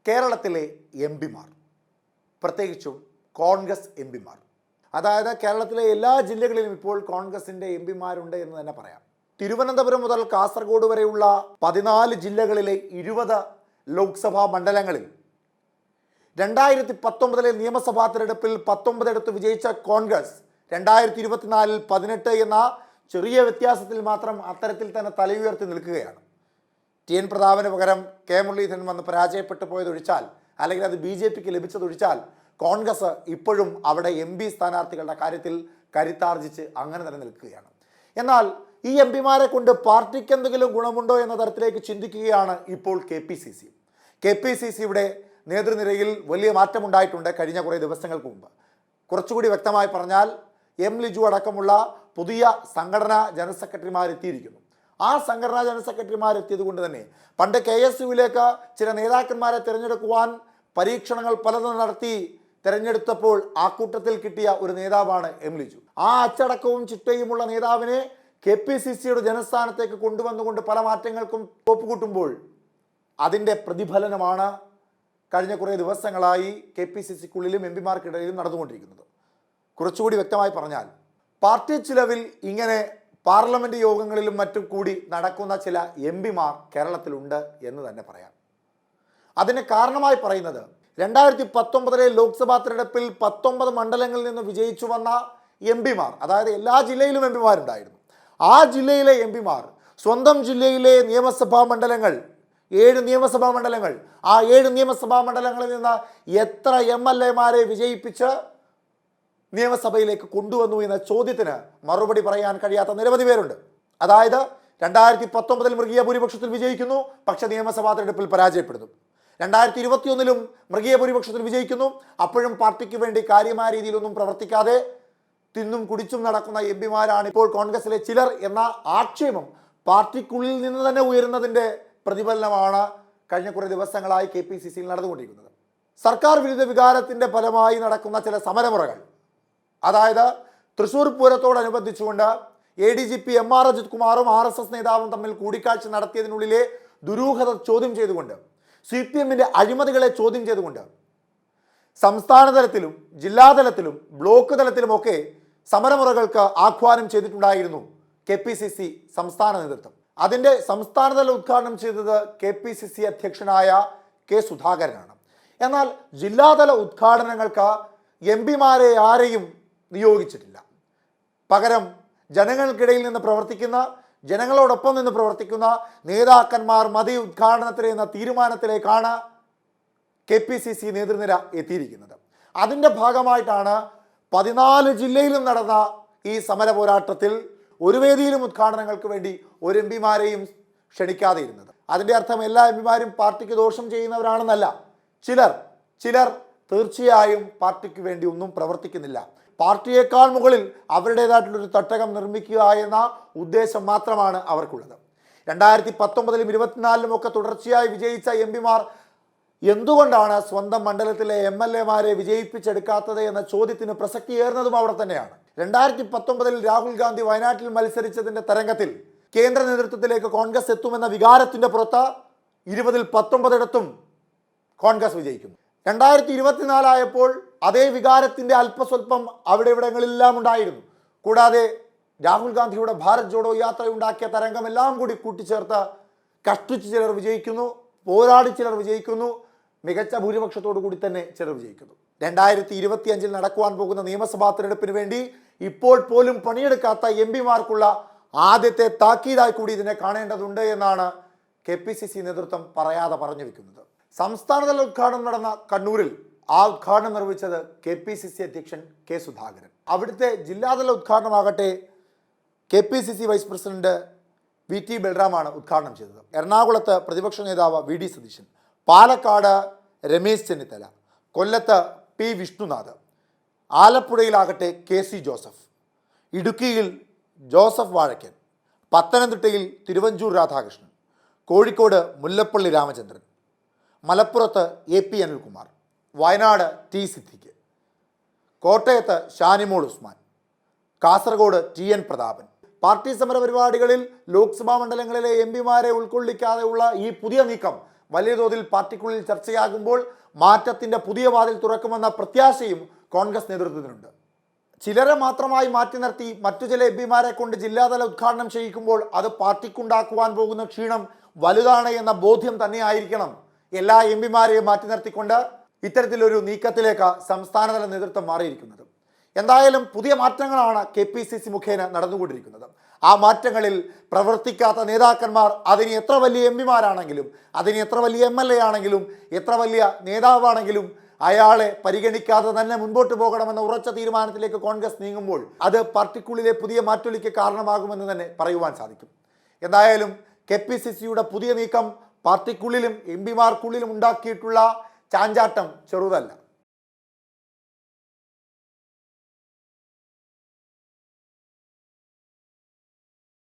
കേരളത്തിലെ എം പിമാർ, പ്രത്യേകിച്ചും കോൺഗ്രസ് എം പിമാർ, അതായത് കേരളത്തിലെ എല്ലാ ജില്ലകളിലും ഇപ്പോൾ കോൺഗ്രസിൻ്റെ എം പിമാരുണ്ട് എന്ന് തന്നെ പറയാം. തിരുവനന്തപുരം മുതൽ കാസർഗോഡ് വരെയുള്ള 14 ജില്ലകളിലെ 20 ലോക്സഭാ മണ്ഡലങ്ങളിൽ 2019 നിയമസഭാ തെരഞ്ഞെടുപ്പിൽ 19 വിജയിച്ച കോൺഗ്രസ് 2024 18 എന്ന ചെറിയ വ്യത്യാസത്തിൽ മാത്രം അത്തരത്തിൽ തന്നെ തലയുയർത്തി നിൽക്കുകയാണ്. ടി.എൻ. പ്രതാപന് പകരം കെ. മുരളീധരൻ വന്ന് പരാജയപ്പെട്ടു പോയതൊഴിച്ചാൽ, അല്ലെങ്കിൽ അത് BJPക്ക് ലഭിച്ചതൊഴിച്ചാൽ, കോൺഗ്രസ് ഇപ്പോഴും അവിടെ MP സ്ഥാനാർത്ഥികളുടെ കാര്യത്തിൽ കരുത്താർജിച്ച് അങ്ങനെ തന്നെ നിൽക്കുകയാണ്. എന്നാൽ ഈ MP മാരെ കൊണ്ട് പാർട്ടിക്ക് എന്തെങ്കിലും ഗുണമുണ്ടോ എന്ന തരത്തിലേക്ക് ചിന്തിക്കുകയാണ് ഇപ്പോൾ KPCCയുടെ നേതൃനിരയിൽ വലിയ മാറ്റമുണ്ടായിട്ടുണ്ട് കഴിഞ്ഞ കുറേ ദിവസങ്ങൾക്ക് മുമ്പ്. കുറച്ചുകൂടി വ്യക്തമായി പറഞ്ഞാൽ M. ലിജു അടക്കമുള്ള പുതിയ സംഘടനാ ജനറൽ സെക്രട്ടറിമാരെത്തിയിരിക്കുന്നു. ആ സംഘടനാ ജനറൽ സെക്രട്ടറിമാരെത്തിയത് കൊണ്ട് തന്നെ പണ്ട് KSUവിലേക്ക് ചില നേതാക്കന്മാരെ തിരഞ്ഞെടുക്കുവാൻ പരീക്ഷണങ്ങൾ പലതും നടത്തി തിരഞ്ഞെടുത്തപ്പോൾ ആ കൂട്ടത്തിൽ കിട്ടിയ ഒരു നേതാവാണ് M. ലിജു. ആ അച്ചടക്കവും ചിട്ടയുമുള്ള നേതാവിനെ KPCCയുടെ ജനസ്ഥാനത്തേക്ക് കൊണ്ടുവന്നുകൊണ്ട് പല മാറ്റങ്ങൾക്കും ഒപ്പുകൂട്ടുമ്പോൾ അതിൻ്റെ പ്രതിഫലനമാണ് കഴിഞ്ഞ കുറേ ദിവസങ്ങളായി KPCCക്കുള്ളിലും MP മാർക്കിടയിലും നടന്നുകൊണ്ടിരിക്കുന്നത്. കുറച്ചുകൂടി വ്യക്തമായി പറഞ്ഞാൽ, പാർട്ടി ചിലവിൽ ഇങ്ങനെ പാർലമെൻറ്റ് യോഗങ്ങളിലും മറ്റും കൂടി നടക്കുന്ന ചില MP മാർ കേരളത്തിലുണ്ട് എന്ന് തന്നെ പറയാം. അതിന് കാരണമായി പറയുന്നത് 2019 ലോക്സഭാ തെരഞ്ഞെടുപ്പിൽ 19 മണ്ഡലങ്ങളിൽ നിന്ന് വിജയിച്ചു വന്ന MP മാർ, അതായത് എല്ലാ ജില്ലയിലും MP മാരുണ്ടായിരുന്നു. ആ ജില്ലയിലെ MP മാർ സ്വന്തം ജില്ലയിലെ നിയമസഭാ മണ്ഡലങ്ങൾ 7 നിയമസഭാ മണ്ഡലങ്ങൾ, ആ 7 നിയമസഭാ മണ്ഡലങ്ങളിൽ നിന്ന് എത്ര MLA മാരെ വിജയിപ്പിച്ച് നിയമസഭയിലേക്ക് കൊണ്ടുവന്നു എന്ന ചോദ്യത്തിന് മറുപടി പറയാൻ കഴിയാത്ത നിരവധി പേരുണ്ട്. അതായത് 2019 മൃഗീയ ഭൂരിപക്ഷത്തിൽ വിജയിക്കുന്നു, പക്ഷേ നിയമസഭാ തെരഞ്ഞെടുപ്പിൽ പരാജയപ്പെടുന്നു. 2021 മൃഗീയ ഭൂരിപക്ഷത്തിൽ വിജയിക്കുന്നു, അപ്പോഴും പാർട്ടിക്ക് വേണ്ടി കാര്യമായ രീതിയിലൊന്നും പ്രവർത്തിക്കാതെ തിന്നും കുടിച്ചും നടക്കുന്ന MP മാരാണ് ഇപ്പോൾ കോൺഗ്രസിലെ ചിലർ എന്ന ആക്ഷേപം പാർട്ടിക്കുള്ളിൽ നിന്ന് തന്നെ ഉയരുന്നതിൻ്റെ പ്രതിഫലനമാണ് കഴിഞ്ഞ കുറേ ദിവസങ്ങളായി KPCCയിൽ നടന്നുകൊണ്ടിരിക്കുന്നത്. സർക്കാർ വിരുദ്ധ വികാരത്തിൻ്റെ ഫലമായി നടക്കുന്ന ചില സമരമുറകൾ, അതായത് തൃശ്ശൂർ പൂരത്തോടനുബന്ധിച്ചുകൊണ്ട് ADGP MR അജിത് കുമാറും RSS നേതാവും തമ്മിൽ കൂടിക്കാഴ്ച നടത്തിയതിനുള്ളിലെ ദുരൂഹത ചോദ്യം ചെയ്തുകൊണ്ട്, CPMന്റെ അഴിമതികളെ ചോദ്യം ചെയ്തുകൊണ്ട് സംസ്ഥാന തലത്തിലും ജില്ലാതലത്തിലും ബ്ലോക്ക് തലത്തിലുമൊക്കെ സമരമുറകൾക്ക് ആഹ്വാനം ചെയ്തിട്ടുണ്ടായിരുന്നു KPCC സംസ്ഥാന നേതൃത്വം. അതിൻ്റെ സംസ്ഥാനതല ഉദ്ഘാടനം ചെയ്തത് KPCC അധ്യക്ഷനായ K. സുധാകരനാണ്. എന്നാൽ ജില്ലാതല ഉദ്ഘാടനങ്ങൾക്ക് MP മാരെ ആരെയും നിയോഗിച്ചിട്ടില്ല. പകരം ജനങ്ങൾക്കിടയിൽ നിന്ന് പ്രവർത്തിക്കുന്ന, ജനങ്ങളോടൊപ്പം നിന്ന് പ്രവർത്തിക്കുന്ന നേതാക്കന്മാർ മതി ഉദ്ഘാടനത്തിന് എന്ന തീരുമാനത്തിലേക്കാണ് KPCC നേതൃനിര എത്തിയിരിക്കുന്നത്. അതിൻ്റെ ഭാഗമായിട്ടാണ് 14 ജില്ലയിലും നടന്ന ഈ സമര പോരാട്ടത്തിൽ ഒരു വേദിയിലും ഉദ്ഘാടനങ്ങൾക്ക് വേണ്ടി ഒരു MP മാരെയും ക്ഷണിക്കാതെ ഇരുന്നത്. അതിൻ്റെ അർത്ഥം എല്ലാ MP മാരും പാർട്ടിക്ക് ദോഷം ചെയ്യുന്നവരാണെന്നല്ല. ചിലർ തീർച്ചയായും പാർട്ടിക്ക് വേണ്ടി ഒന്നും പ്രവർത്തിക്കുന്നില്ല. പാർട്ടിയേക്കാൾ മുകളിൽ അവരുടേതായിട്ടുള്ളൊരു തട്ടകം നിർമ്മിക്കുക എന്ന ഉദ്ദേശം മാത്രമാണ് അവർക്കുള്ളത്. 2019 24 ഒക്കെ തുടർച്ചയായി വിജയിച്ച MP മാർ എന്തുകൊണ്ടാണ് സ്വന്തം മണ്ഡലത്തിലെ MLA മാരെ വിജയിപ്പിച്ചെടുക്കാത്തത് എന്ന ചോദ്യത്തിന് പ്രസക്തിയേറുന്നതും അവിടെ തന്നെയാണ്. 2019 രാഹുൽ ഗാന്ധി വയനാട്ടിൽ മത്സരിച്ചതിൻ്റെ തരംഗത്തിൽ കേന്ദ്ര നേതൃത്വത്തിലേക്ക് കോൺഗ്രസ് എത്തുമെന്ന വികാരത്തിൻ്റെ പുറത്ത് 20ൽ 19 കോൺഗ്രസ് വിജയിക്കുന്നു. 2024 ആയപ്പോൾ അതേ വികാരത്തിൻ്റെ അല്പസ്വല്പം അവിടെ ഇവിടങ്ങളിലെല്ലാം ഉണ്ടായിരുന്നു. കൂടാതെ രാഹുൽ ഗാന്ധിയുടെ ഭാരത് ജോഡോ യാത്രയുണ്ടാക്കിയ തരംഗമെല്ലാം കൂടി കൂട്ടിച്ചേർത്ത് കഷ്ടിച്ച് ചിലർ വിജയിക്കുന്നു, പോരാടി ചിലർ വിജയിക്കുന്നു, മികച്ച ഭൂരിപക്ഷത്തോടു കൂടി തന്നെ ചിലർ വിജയിക്കുന്നു. 2025 നടക്കുവാൻ പോകുന്ന നിയമസഭാ തെരഞ്ഞെടുപ്പിന് വേണ്ടി ഇപ്പോൾ പോലും പണിയെടുക്കാത്ത MP മാർക്കുള്ള ആദ്യത്തെ താക്കീതായി കൂടി ഇതിനെ കാണേണ്ടതുണ്ട് എന്നാണ് KPCC നേതൃത്വം പറയാതെ പറഞ്ഞു വെക്കുന്നത്. സംസ്ഥാനതല ഉദ്ഘാടനം നടന്ന കണ്ണൂരിൽ ആ ഉദ്ഘാടനം നിർവഹിച്ചത് KPCC അധ്യക്ഷൻ K. സുധാകരൻ. അവിടുത്തെ ജില്ലാതല ഉദ്ഘാടനമാകട്ടെ KPCC വൈസ് പ്രസിഡന്റ് VT ബൽറാമാണ് ഉദ്ഘാടനം ചെയ്തത്. എറണാകുളത്ത് പ്രതിപക്ഷ നേതാവ് VD സതീശൻ, പാലക്കാട് രമേശ് ചെന്നിത്തല, കൊല്ലത്ത് P. വിഷ്ണുനാഥ്, ആലപ്പുഴയിലാകട്ടെ KC ജോസഫ്, ഇടുക്കിയിൽ ജോസഫ് വാഴക്കൻ, പത്തനംതിട്ടയിൽ തിരുവഞ്ചൂർ രാധാകൃഷ്ണൻ, കോഴിക്കോട് മുല്ലപ്പള്ളി രാമചന്ദ്രൻ, മലപ്പുറത്ത് AP അനിൽകുമാർ, വയനാട് T. സിദ്ദിഖ്, കോട്ടയത്ത് ഷാനിമോൾ ഉസ്മാൻ, കാസർഗോഡ് TN പ്രതാപൻ. പാർട്ടി സമര പരിപാടികളിൽ ലോക്സഭാ മണ്ഡലങ്ങളിലെ MP മാരെ ഉൾക്കൊള്ളിക്കാതെയുള്ള ഈ പുതിയ നീക്കം വലിയ തോതിൽ പാർട്ടിക്കുള്ളിൽ ചർച്ചയാകുമ്പോൾ മാറ്റത്തിൻ്റെ പുതിയ വാതിൽ തുറക്കുമെന്ന പ്രത്യാശയും കോൺഗ്രസ് നേതൃത്വത്തിനുണ്ട്. ചിലരെ മാത്രമായി മാറ്റി നിർത്തി മറ്റു ചില എം പിമാരെ കൊണ്ട് ജില്ലാതല ഉദ്ഘാടനം ചെയ്യിക്കുമ്പോൾ അത് പാർട്ടിക്കുണ്ടാക്കുവാൻ പോകുന്ന ക്ഷീണം വലുതാണ് എന്ന ബോധ്യം തന്നെയായിരിക്കണം എല്ലാ എം പിമാരെയും മാറ്റി നിർത്തിക്കൊണ്ട് ഇത്തരത്തിലൊരു നീക്കത്തിലേക്ക് സംസ്ഥാനതല നേതൃത്വം മാറിയിരിക്കുന്നത്. എന്തായാലും പുതിയ മാറ്റങ്ങളാണ് KPCC മുഖേന നടന്നുകൊണ്ടിരിക്കുന്നത്. ആ മാറ്റങ്ങളിൽ പ്രവർത്തിക്കാത്ത നേതാക്കന്മാർ, അതിന് എത്ര വലിയ എം പിമാരാണെങ്കിലും, അതിന് എത്ര വലിയ MLA ആണെങ്കിലും, എത്ര വലിയ നേതാവാണെങ്കിലും അയാളെ പരിഗണിക്കാതെ തന്നെ മുൻപോട്ട് പോകണമെന്ന ഉറച്ച തീരുമാനത്തിലേക്ക് കോൺഗ്രസ് നീങ്ങുമ്പോൾ അത് പാർട്ടിക്കുള്ളിലെ പുതിയ മാറ്റൊലിക്ക് കാരണമാകുമെന്ന് തന്നെ പറയുവാൻ സാധിക്കും. എന്തായാലും KPCCയുടെ പുതിയ നീക്കം പാർട്ടിക്കുള്ളിലും എം പിമാർക്കുള്ളിലും ഉണ്ടാക്കിയിട്ടുള്ള ചാഞ്ചാട്ടം ചെറുതല്ല.